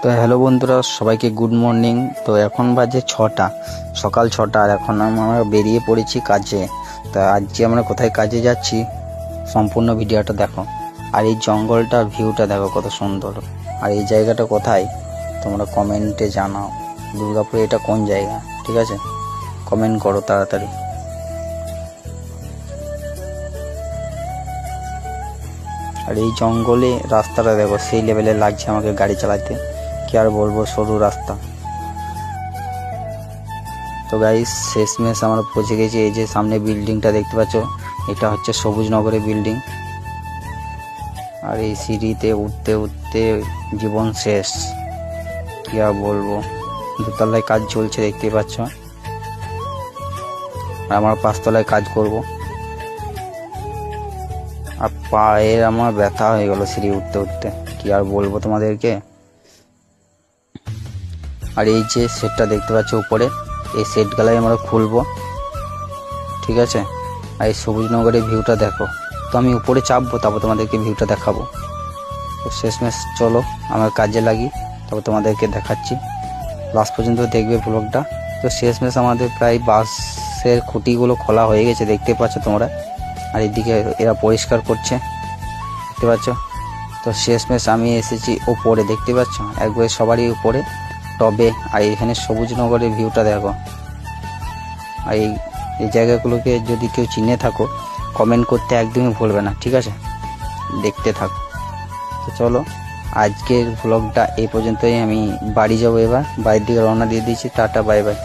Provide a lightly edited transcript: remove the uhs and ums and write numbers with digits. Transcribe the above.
তো হ্যালো বন্ধুরা, সবাইকে গুড মর্নিং। তো এখন বাজে 6টা, সকাল 6টা, আর এখন আমরা বেরিয়ে পড়েছি কাজে। তা আজকে আমরা কোথায় কাজে যাচ্ছি সম্পূর্ণ ভিডিওটা দেখো। আর এই জঙ্গলটা ভিউটা দেখো কত সুন্দর। আর এই জায়গাটা কোথায় তোমরা কমেন্টে জানাও। দুর্গাপুরে এটা কোন জায়গা, ঠিক আছে? কমেন্ট করো তাড়াতাড়ি। আর এই জঙ্গলে রাস্তাটা দেখো, সেই লেভেলে লাগছে আমাকে গাড়ি চালাতে, কি আর বলবো, সরু রাস্তা। তো গাইস, শেষমেশ আমরা পৌঁছে গেছি। এই যে সামনে বিল্ডিংটা দেখতে পাচ্ছ, এটা হচ্ছে সবুজ নগরের বিল্ডিং। আর এই সিঁড়িতে উঠতে উঠতে জীবন শেষ, কি আর বলবো। দোতলায় কাজ চলছে দেখতে পাচ্ছ, আর আমার 5তলায় কাজ করব। আর পায়ের আমার ব্যথা হয়ে গেল সিঁড়ি উঠতে উঠতে, কি আর বলবো তোমাদেরকে। আর এই যে সেটটা দেখতে পাচ্ছ উপরে, এই সেটগুলাই আমরা খুলবো, ঠিক আছে? আর এই সবুজ নগরের ভিউটা দেখো। তো আমি উপরে চাপবো, তারপর তোমাদেরকে ভিউটা দেখাবো। তো শেষমেশ চলো আমার কাজে লাগি, তারপর তোমাদেরকে দেখাচ্ছি। লাস্ট পর্যন্ত দেখবে ব্লগটা। তো শেষমেশ আমাদের প্রায় বাসের খুঁটিগুলো খোলা হয়ে গেছে, দেখতে পাচ্ছ তোমরা। আর এদিকে এরা পরিষ্কার করছে, দেখতে পাচ্ছ। তো শেষমেশ আমি এসেছি ওপরে, দেখতে পাচ্ছ, একবারে সবারই উপরে টবে। আর এখানে সবুজ নগরের ভিউটা দেখো। আর এই জায়গাগুলোকে যদি কেউ চিনে থাকো, কমেন্ট করতে একদমই ভুলবে না, ঠিক আছে? দেখতে থাকো। তো চলো আজকের ব্লগটা এই পর্যন্তই। আমি বাড়ি যাবো, এবার বাড়ির দিকে রওনা দিয়ে দিয়েছি। Tata, bye bye.